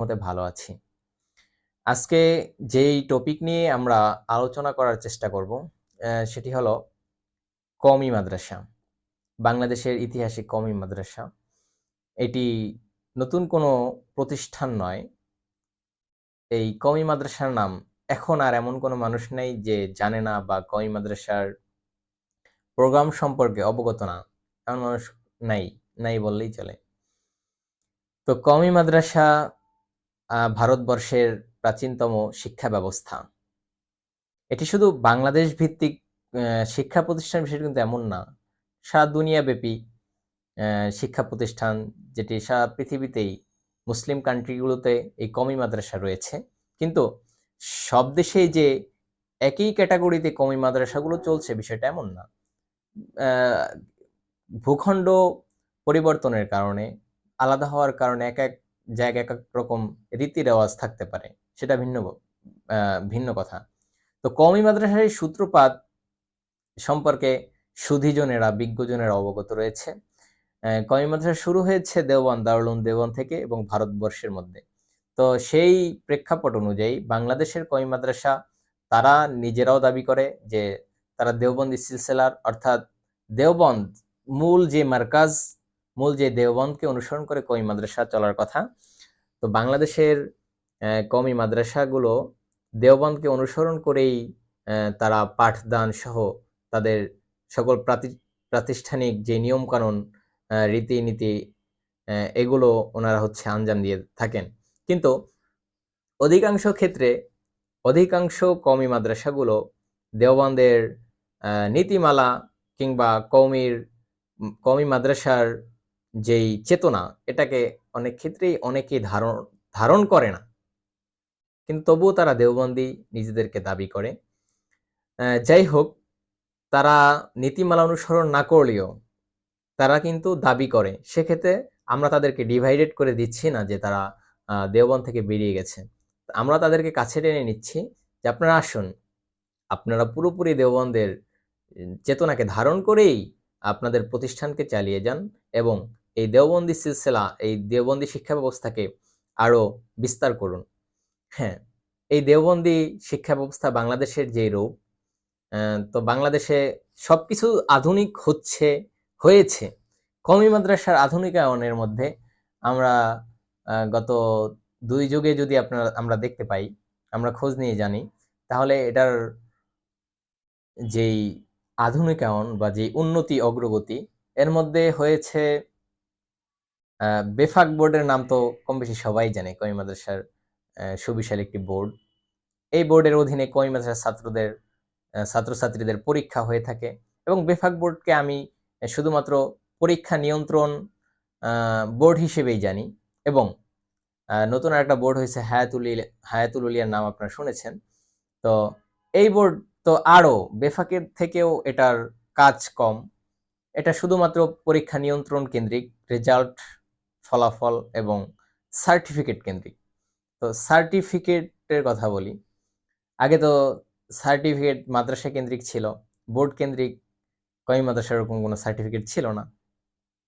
মতে ভালো আছি। আজকে যেই টপিক নিয়ে আমরা আলোচনা করার চেষ্টা করব, সেটি হলো কওমি মাদ্রাসা। বাংলাদেশের ইতিহাসে কওমি মাদ্রাসা। এটি নতুন কোনো প্রতিষ্ঠান নয়। এই কওমি মাদ্রাসার নাম এখন আর এমন কোনো মানুষ নেই যে জানে না বা কওমি মাদ্রাসার প্রোগ্রাম সম্পর্কে অবগত না। এমন মানুষ নাই, নাই বললেই চলে। তো কওমি মাদ্রাসা ভারতবর্ষের প্রাচীনতম শিক্ষা ব্যবস্থা। এটি শুধু বাংলাদেশ ভিত্তিক শিক্ষা প্রতিষ্ঠান বিষয়টি কিন্তু এমন না। সারা দুনিয়াব্যাপী শিক্ষা প্রতিষ্ঠান, যেটি সারা পৃথিবীতেই মুসলিম কান্ট্রিগুলোতে এই কওমি মাদ্রাসা রয়েছে। কিন্তু সব দেশেই যে একই ক্যাটাগরিতে কওমি মাদ্রাসাগুলো চলছে বিষয়টা এমন না। আ ভূখণ্ড পরিবর্তনের কারণে, আলাদা হওয়ার কারণে একেক জায়গায় একেক রকম রীতি-রেওয়াজ থাকতে পারে। সেটা ভিন্ন কথা। তো কওমি মাদ্রাসার এই সূত্রপাত সম্পর্কে সুধীজনেরা, বিজ্ঞজনেরা অবগত রয়েছে। কওমি মাদ্রাসা শুরু হয়েছে দেওবন্দ, দারুল উলুম দেওবন্দ থেকে এবং ভারতবর্ষের মধ্যে। তো সেই প্রেক্ষাপট অনুযায়ী বাংলাদেশের কওমি মাদ্রাসা তারা নিজেরাও দাবি করে যে তারা দেওবন্দি সিলসিলার, অর্থাৎ দেওবন্দ মূল যে মারকাজ, মূল যে দেওবন্দকে অনুসরণ করে কওমি মাদ্রাসা চলার কথা। তো বাংলাদেশের কওমি মাদ্রাসাগুলো দেওবন্দকে অনুসরণ করেই তারা পাঠদান সহ তাদের সকল প্রাতিষ্ঠানিক যে নিয়মকানুন, রীতিনীতি, এগুলো ওনারা আঞ্জাম দিয়ে থাকেন। কিন্তু অধিকাংশ ক্ষেত্রে অধিকাংশ কওমি মাদ্রাসাগুলো দেওবন্দের নীতিমালা কিংবা কওমি মাদ্রাসার যেই চেতনা, এটাকে অনেক ক্ষেত্রেই অনেকেই ধারণ করে না। কিন্তু তবুও তারা দেওবন্দি নিজেদেরকে দাবি করে। যাই হোক, তারা নীতিমালা অনুসরণ না করলেও তারা কিন্তু দাবি করে। সেক্ষেত্রে আমরা তাদেরকে ডিভাইডেড করে দিচ্ছি না যে তারা দেওবন্দ থেকে বেরিয়ে গেছে। আমরা তাদেরকে কাছে টেনে নিচ্ছি যে আপনারা আসুন। আপনারা পুরোপুরি দেওবন্দের চেতনাকে ধারণ করেই আপনাদের প্রতিষ্ঠানকে চালিয়ে যান এবং এই দেওবন্দি সিলসিলা, এই দেওবন্দি শিক্ষা ব্যবস্থাকে আরো বিস্তার করুন। হ্যাঁ, এই দেওবন্দি শিক্ষা ব্যবস্থা বাংলাদেশের যে রূপ, তো বাংলাদেশে সবকিছু আধুনিক হয়েছে। কওমি মাদ্রাসার আধুনিকায়নের মধ্যে আমরা গত ২ যুগে যদি আমরা দেখতে পাই, আমরা খোঁজ নিয়ে জানি, তাহলে এটার যেই আধুনিকায়ন বা যেই উন্নতি অগ্রগতি, এর মধ্যে হয়েছে বেফাক বোর্ডের নাম তো কমবেশি সবাই জানে। কওমি মাদ্রাসার সুবিশাল একটি বোর্ড। এই বোর্ডের অধীনে কওমি মাদ্রাসার ছাত্রছাত্রীদের পরীক্ষা হয়ে থাকে এবং বেফাক বোর্ডকে আমি শুধুমাত্র পরীক্ষা নিয়ন্ত্রণ বোর্ড হিসেবেই জানি। এবং নতুন আরেকটা বোর্ড হয়েছে হায়াতুল উলিয়ার নাম আপনারা শুনেছেন। তো এই বোর্ড তো আরো বেফাকের থেকেও এটার কাজ কম। এটা শুধুমাত্র পরীক্ষা নিয়ন্ত্রণ কেন্দ্রিক, রেজাল্ট, ফলাফল এবং সার্টিফিকেট কেন্দ্রিক। তো সার্টিফিকেটের কথা বলি। আগে তো সার্টিফিকেট মাদ্রাসা কেন্দ্রিক ছিল। বোর্ড কেন্দ্রিক কওমি মাদ্রাসার এরকম কোনো সার্টিফিকেট ছিল না।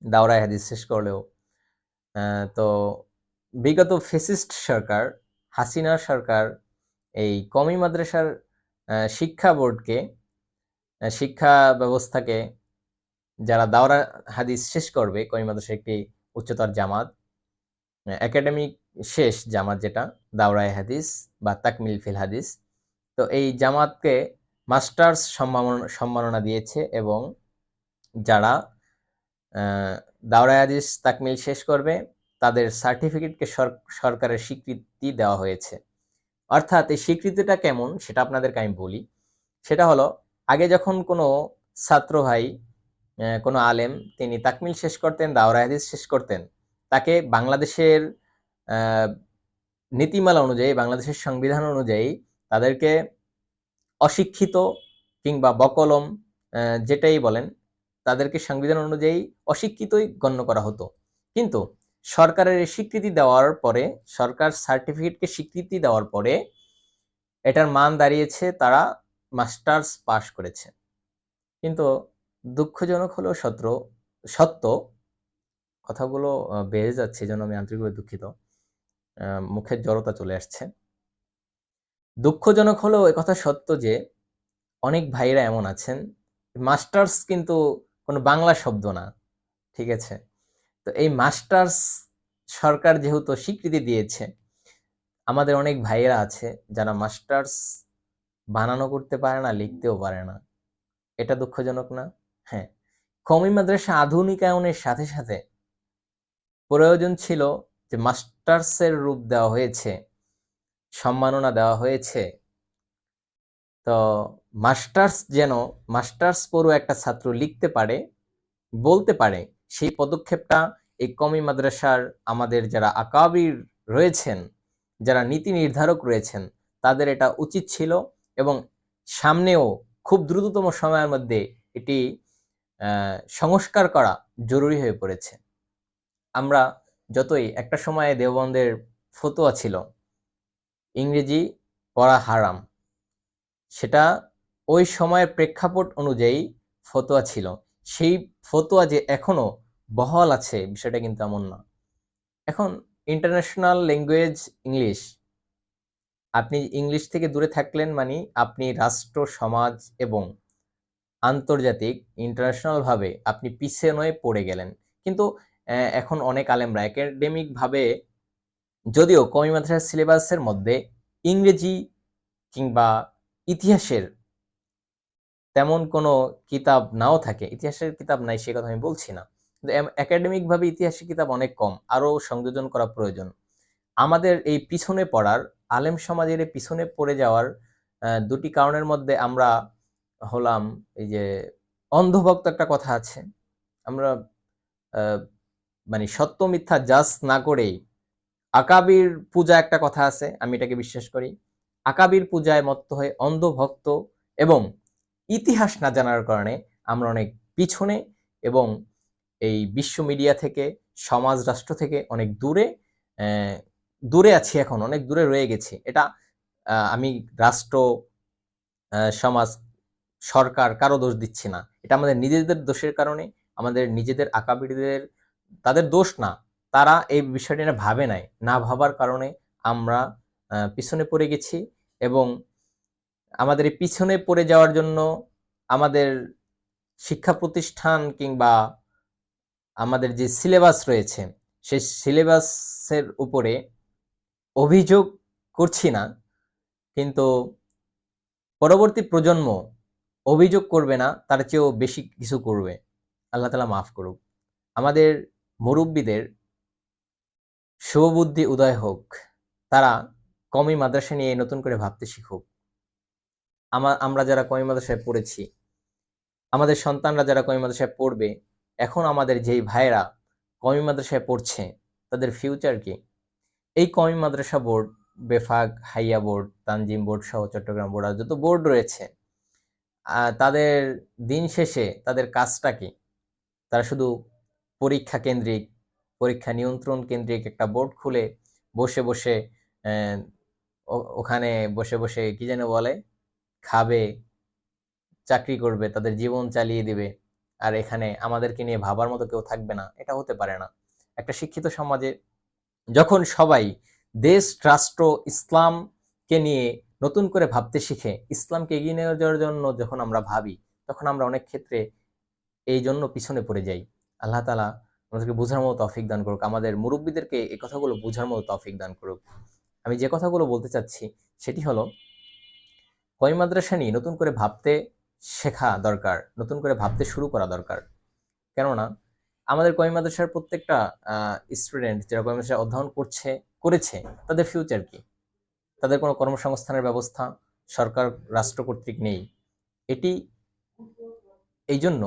দাওরায়ে হাদিস শেষ করলেও। তো বিগত ফ্যাসিস্ট সরকার, হাসিনা সরকার এই কওমি মাদ্রাসার শিক্ষা বোর্ডকে, শিক্ষা ব্যবস্থাকে, যারা দাওরা হাদিস শেষ করবে, কওমি মাদ্রাসা একটি উচ্চতর জামাত, একাডেমিক শেষ জামাত যেটা দাওরায়ে হাদিস বা তাকমিল ফিল হাদিস। তো এই জামাতকে মাস্টার্স সম্মাননা দিয়েছে এবং যারা দাওরায়ে হাদিস তাকমিল শেষ করবে তাদের সার্টিফিকেটকে সরকারের স্বীকৃতি দেওয়া হয়েছে। অর্থাৎ এই স্বীকৃতিটা কেমন সেটা আপনাদেরকে আমি বলি। সেটা হলো, আগে যখন কোনো ছাত্র ভাই, কোনো আলেম তিনি তাকমিল শেষ করতেন, দাওরায়ে হাদিস শেষ করতেন, তাকে বাংলাদেশের নীতিমালা অনুযায়ী, বাংলাদেশের সংবিধান অনুযায়ী তাদেরকে অশিক্ষিত কিংবা বকলম, যেটাই বলেন, তাদেরকে সংবিধান অনুযায়ী অশিক্ষিতই গণ্য করা হতো। কিন্তু সরকারের এই স্বীকৃতি দেওয়ার পরে, সরকার সার্টিফিকেটকে স্বীকৃতি দেওয়ার পরে এটার মান দাঁড়িয়েছে তারা মাস্টার্স পাশ করেছে। কিন্তু দুঃখজনক হলেও সত্য, কথাগুলো বেড়ে যাচ্ছে, এজন্য আমি আন্তরিকভাবে দুঃখিত। মুখের জড়তা চলে আসছে। দুঃখজনক হলেও একথা সত্য যে অনেক ভাইয়েরা এমন আছেন, মাস্টার্স কিন্তু কোনো বাংলা শব্দ না। ঠিক আছে? তো এই মাস্টার্স সরকার যেহেতু স্বীকৃতি দিয়েছে, আমাদের অনেক ভাইয়েরা আছে যারা মাস্টার্স বানানো করতে পারে না, লিখতেও পারে না। এটা দুঃখজনক না? হ্যাঁ। কওমি মাদ্রাসা আধুনিকায়নের সাথে, সাথে প্রয়োজন ছিল যে মাস্টার্সের রূপ দেওয়া হয়েছে, সম্মাননা দেওয়া হয়েছে। তো মাস্টার্স পড়ুয়া একটা ছাত্র লিখতে পারে, বলতে পারে, সেই পদক্ষেপটা এই কওমি মাদ্রাসার আমাদের যারা আকাবির রয়েছেন, যারা নীতি নির্ধারক রয়েছেন, তাদের এটা উচিত ছিল এবং সামনেও খুব দ্রুততম সময়ের মধ্যে এটি সংস্কার করা জরুরি হয়ে পড়েছে। আমরা যতই একটা সময়ে দেওবন্দের ফতোয়া ছিল ইংরেজি পড়া হারাম, সেটা ওই সময়ের প্রেক্ষাপট অনুযায়ী ফতোয়া ছিল। সেই ফতোয়া যে এখনো বহাল আছে বিষয়টা কিন্তু এমন না। এখন ইন্টারন্যাশনাল ল্যাঙ্গুয়েজ ইংলিশ। আপনি ইংলিশ থেকে দূরে থাকলেন মানে আপনি রাষ্ট্র, সমাজ এবং আন্তর্জাতিক ইন্টারন্যাশনাল ভাবে আপনি পিছনে পড়ে গেলেন। কিন্তু এখন অনেক আলেমরা একাডেমিক ভাবে যদিও কওমি মাদ্রাসার সিলেবাসের মধ্যে ইংরেজি কিংবা ইতিহাসের তেমন কোনো কিতাব নাও থাকে, ইতিহাসের কিতাব নাই সে কথা আমি বলছি না। কিন্তু একাডেমিক ভাবে ইতিহাসের কিতাব অনেক কম, আরো সংযোজন করা প্রয়োজন। আমাদের এই পিছনে পড়ার, আলেম সমাজের এই পিছনে পড়ে যাওয়ার দুটি কারণের মধ্যে আমরা হলাম এই যে অন্ধভক্ত একটা কথা আছে। আমরা মানে সত্য মিথ্যা জাজ না করেই আকাবির পূজা একটা কথা আছে, আমি এটাকে বিশ্বাস করি। আকাবির পূজায় মত্ত হয়ে অন্ধভক্ত এবং ইতিহাস না জানার কারণে আমরা অনেক পিছনে এবং এই বিশ্ব মিডিয়া থেকে, সমাজ রাষ্ট্র থেকে অনেক দূরে দূরে আছি, এখন অনেক দূরে রয়ে গেছি। এটা আমি রাষ্ট্র, সমাজ, সরকার কারো দোষ দিচ্ছি না। এটা আমাদের নিজেদের দোষের কারণে, আমাদের নিজেদের আকাবিরদের তাদের দোষ না। তারা এই বিষয়টি না ভাবে নাই। না ভাবার কারণে আমরা পিছনে পড়ে গেছি এবং আমাদের এই পিছনে পড়ে যাওয়ার জন্য আমাদের শিক্ষা প্রতিষ্ঠান কিংবা আমাদের যে সিলেবাস রয়েছে, সেই সিলেবাসের উপরে অভিযোগ করছি না। কিন্তু পরবর্তী প্রজন্ম অভিযোগ করবে না, তার চেয়েও বেশি কিছু করবে। আল্লাহ তাআলা মাফ করুক। আমাদের মুরব্বিদের শুভবুদ্ধি উদয় হোক। তারা কওমি মাদ্রাসা নিয়ে নতুন করে ভাবতে শিখুক। আমরা যারা কওমি মাদ্রাসায় পড়েছি, আমাদের সন্তানরা যারা কওমি মাদ্রাসায় পড়বে, এখন আমাদের যেই ভাইয়েরা কওমি মাদ্রাসায় পড়ছে, তাদের ফিউচার কি? এই কওমি মাদ্রাসা বোর্ড, বেফাক, হাইয়া বোর্ড, তানজিম বোর্ড সহ চট্টগ্রাম বোর্ড আর যত বোর্ড রয়েছে, তাদের দিন শেষে তাদের কাজটা কি? তারা শুধু পরীক্ষা কেন্দ্রিক, পরীক্ষা নিয়ন্ত্রণ কেন্দ্রিক একটা বোর্ড খুলে বসে, বসে ওখানে বসে, বসে কি যেন বলে? খাবে, চাকরি করবে, তাদের জীবন চালিয়ে দিবে। আর এখানে আমাদেরকে নিয়ে ভাবার মতো কেউ থাকবে না। এটা হতে পারে না। একটা শিক্ষিত সমাজে যখন সবাই দেশ, রাষ্ট্র, ইসলামকে নিয়ে নতুন করে ভাবতে শিখে, ইসলামকে এগিয়ে নিয়ে যাওয়ার জন্য যখন আমরা ভাবি, তখন আমরা অনেক ক্ষেত্রে এই জন্য পিছনে পড়ে যাই। আল্লাহ তাআলা আমাদেরকে বোঝার মতো তৌফিক দান করুক। আমাদের মুরব্বিদেরকে এই কথাগুলো বোঝার মতো তৌফিক দান করুক। আমি যে কথাগুলো বলতে চাচ্ছি সেটি হলো, কওমি মাদ্রাসা নিয়ে নতুন করে ভাবতে শেখা দরকার, নতুন করে ভাবতে শুরু করা দরকার। কেননা আমাদের কওমি মাদ্রাসার প্রত্যেকটা স্টুডেন্ট যারা কওমি মাদ্রাসায় অধ্যয়ন করেছে, তাদের ফিউচার কি? তাদের কোনো কর্মসংস্থানের ব্যবস্থা সরকার, রাষ্ট্র কর্তৃক নেই। এটি এই জন্য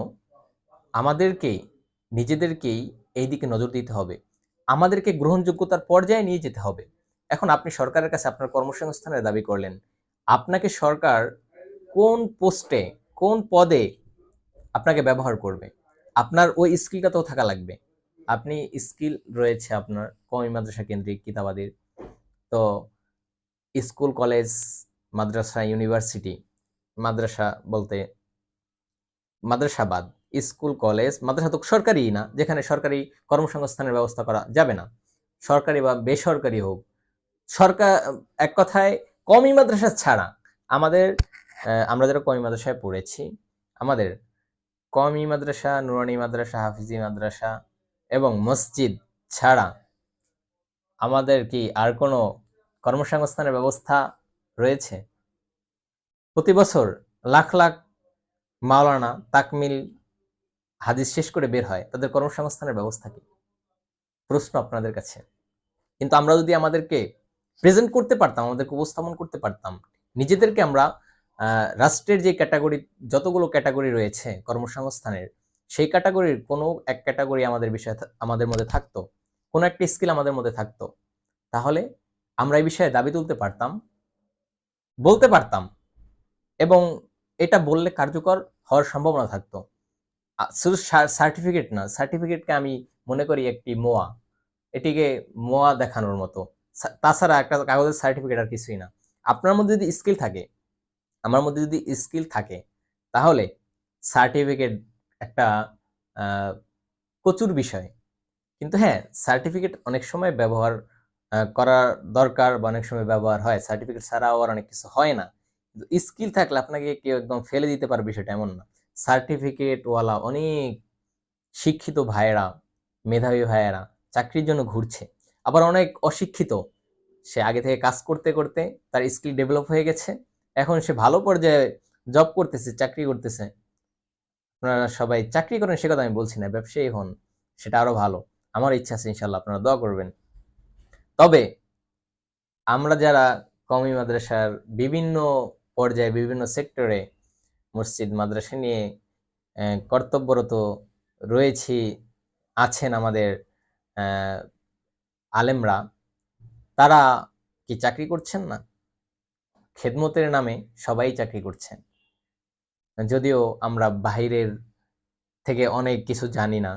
আমাদেরকেই, নিজেদেরকেই এই দিকে নজর দিতে হবে। আমাদেরকে গ্রহণযোগ্যতার পর্যায়ে নিয়ে যেতে হবে। এখন আপনি সরকারের কাছে আপনার কর্মসংস্থানের দাবি করলেন। আপনাকে সরকার কোন পোস্টে, কোন পদে আপনাকে ব্যবহার করবে? আপনার ওই স্কিলটা তো থাকা লাগবে। আপনি স্কিল রয়েছে আপনার কওমি মাদ্রাসা কেন্দ্রিক কিতাবাদির। তো স্কুল, কলেজ, মাদ্রাসা, ইউনিভার্সিটি, মাদ্রাসা বলতে মাদ্রাসা বাদ, স্কুল, কলেজ, মাদ্রাসা তো সরকারিই না, যেখানে সরকারি কর্মসংস্থানের ব্যবস্থা করা যাবে না। সরকারি বা বেসরকারি হোক, সরকার, এক কথায় কওমি মাদ্রাসা ছাড়া আমাদের আমরা যারা কওমি মাদ্রাসায় পড়েছি, আমাদের কওমি মাদ্রাসা, নুরানি মাদ্রাসা, হাফিজি মাদ্রাসা এবং মসজিদ ছাড়া আমাদের কি আর কোনো কর্মসংস্থানের ব্যবস্থা রয়েছে? প্রতি বছর লাখ লাখ মাওলানা তাকমিল হাদিস শেষ করে বের হয়, তাদের কর্মসংস্থানের ব্যবস্থা কি? প্রশ্ন আপনাদের কাছে। কিন্তু আমরা যদি আমাদেরকে প্রেজেন্ট করতে পারতাম, আমাদেরকে উপস্থাপন করতে পারতাম, নিজেদেরকে আমরা রাষ্ট্রের যে ক্যাটাগরি, যতগুলো ক্যাটাগরি রয়েছে কর্মসংস্থানের, সেই ক্যাটাগরির কোনো এক ক্যাটাগরি আমাদের বিষয়ে আমাদের মধ্যে থাকতো, কোনো একটা স্কিল আমাদের মধ্যে থাকতো, তাহলে আমরা এই বিষয়ে দাবি তুলতে পারতাম, বলতে পারতাম, এবং এটা বললে কার্যকর হওয়ার সম্ভাবনা থাকতো। শুধু সার্টিফিকেট না, সার্টিফিকেটকে আমি মনে করি একটি মোয়া, এটিকে মোয়া দেখানোর মতো। তাছাড়া একটা কাগজের সার্টিফিকেট আর কিছুই না। আপনার মধ্যে যদি স্কিল থাকে, আমার মধ্যে যদি স্কিল থাকে, তাহলে সার্টিফিকেট একটা প্রচুর বিষয়। কিন্তু হ্যাঁ, সার্টিফিকেট অনেক সময় ব্যবহার করা দরকার, বা অনেক সময় ব্যবহার হয়। সার্টিফিকেট ছাড়াও আর অনেক কিছু হয় না। কিন্তু স্কিল থাকলে আপনাকে কেউ একদম ফেলে দিতে পারে, বিষয়টা এমন না। সার্টিফিকেটওয়ালা অনেক শিক্ষিত ভাইয়েরা, মেধাবী ভাইয়েরা চাকরির জন্য ঘুরছে। আবার অনেক অশিক্ষিত, সে আগে থেকে কাজ করতে করতে তার স্কিল ডেভেলপ হয়ে গেছে, এখন সে ভালো পর্যায়ে জব করতেছে, চাকরি করতেছে। আপনারা সবাই চাকরি করেন সে কথা আমি বলছি না, ব্যবসায়ী হন, সেটা আরো ভালো। আমার ইচ্ছা আছে, ইনশাল্লাহ আপনারা দোয়া করবেন। তবে আমরা যারা কওমি মাদ্রাসার বিভিন্ন পর্যায়ে, বিভিন্ন সেক্টরে মসজিদ মাদ্রাসা নিয়ে কর্তব্যরত রয়েছি, আছেন আমাদের আলেমরা, তারা কি চাকরি করছেন না? খেদমতের নামে সবাই চাকরি করছেন। যদিও আমরা বাহিরের থেকে অনেক কিছু জানি না,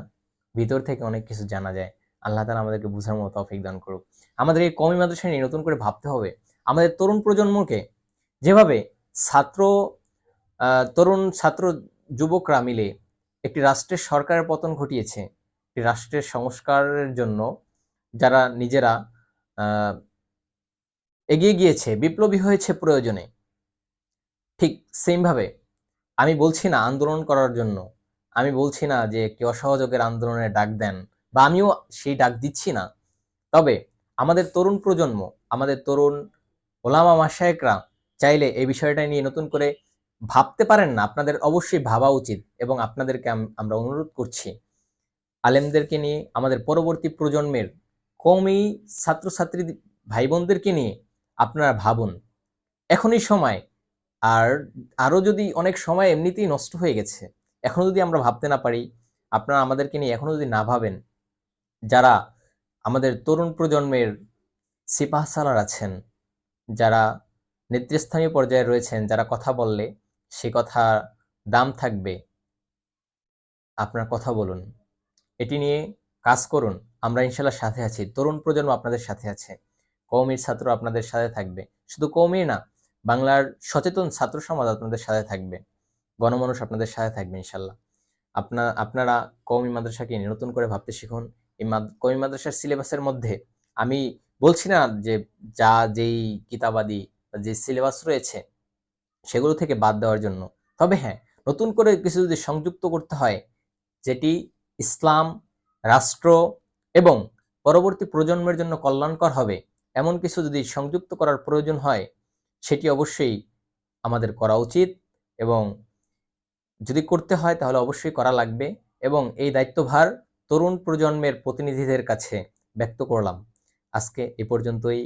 ভিতর থেকে অনেক কিছু জানা যায়। আল্লাহ তাআলা আমাদেরকে বুঝার মতো তৌফিক দান করুক। আমাদের এই কওমি মাদ্রাসা নিয়ে নতুন করে ভাবতে হবে। আমাদের তরুণ প্রজন্মকে যেভাবে ছাত্র তরুণ ছাত্র যুবকরা মিলে একটি রাষ্ট্রের সরকারের পতন ঘটিয়েছে, একটি রাষ্ট্রের সংস্কারের জন্য যারা নিজেরা আহ, এগিয়ে গিয়েছে, বিপ্লবী হয়েছে প্রয়োজনে, ঠিক সেম ভাবে আমি বলছি না আন্দোলন করার জন্য, আমি বলছি না যে একটি অসহযোগের আন্দোলনের ডাক দেন, বা আমিও সেই ডাক দিচ্ছি না। তবে আমাদের তরুণ প্রজন্ম, আমাদের তরুণ ওলামা মাশায়েখরা চাইলে এই বিষয়টা নিয়ে নতুন করে ভাবতে পারেন না? আপনাদের অবশ্যই ভাবা উচিত, এবং আপনাদেরকে আমরা অনুরোধ করছি, আলেমদেরকে নিয়ে, আমাদের পরবর্তী প্রজন্মের কওমি ছাত্রছাত্রী ভাই বোনদেরকে নিয়ে আপনারা ভাবুন। এখনই সময়। আর আরো যদি অনেক সময় এমনিতেই নষ্ট হয়ে গেছে, এখনো যদি আমরা ভাবতে না পারি, আপনারা আমাদেরকে নিয়ে এখনো যদি না ভাবেন, যারা আমাদের তরুণ প্রজন্মের সিপাহসালার আছেন, যারা নেতৃস্থানীয় পর্যায়ে রয়েছেন, যারা কথা বললে সে কথা দাম থাকবে, আপনার কথা বলুন, এটি নিয়ে কাজ করুন। আমরা ইনশাল্লাহ সাথে আছি, তরুণ প্রজন্ম আপনাদের সাথে আছে, কওমির ছাত্র আপনাদের সাথে থাকবে, শুধু কওমির না, বাংলার সচেতন ছাত্র সমাজ আপনাদের সাথে থাকবে, গণমানুষ আপনাদের সাথে থাকবে ইনশাল্লাহ। আপনারা কওমি মাদ্রাসাকে নিয়ে নতুন করে ভাবতে শিখুন। এই কওমি মাদ্রাসার সিলেবাসের মধ্যে আমি বলছি না যে যেই কিতাবাদি যে সিলেবাস রয়েছে সেগুলো থেকে বাদ দেওয়ার জন্য, তবে হ্যাঁ, নতুন করে কিছু যদি সংযুক্ত করতে হয়, যেটি ইসলাম, রাষ্ট্র এবং পরবর্তী প্রজন্মের জন্য কল্যাণকর হবে, এমন কিছু যদি সংযুক্ত করার প্রয়োজন হয়, সেটি অবশ্যই আমাদের করা উচিত, এবং যদি করতে হয় তাহলে অবশ্যই করা লাগবে। এবং এই দায়িত্বভার তরুণ প্রজন্মের প্রতিনিধিদের কাছে ব্যক্ত করলাম। আজকে এ পর্যন্তই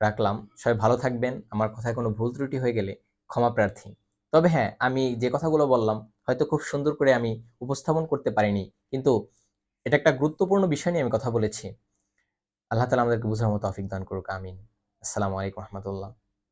রাখলাম। সবাই ভালো থাকবেন। আমার কথায় কোনো ভুল ত্রুটি হয়ে গেলে ক্ষমা প্রার্থী। তবে হ্যাঁ, আমি যে কথাগুলো বললাম হয়তো খুব সুন্দর করে আমি উপস্থাপন করতে পারিনি, কিন্তু এটা একটা গুরুত্বপূর্ণ বিষয় নিয়ে আমি কথা বলেছি। আল্লাহ তাআলা আমাদেরকে বুঝার মতো তৌফিক দান করুক। আমিন। আসসালামু আলাইকুম রহমতুল্লাহ।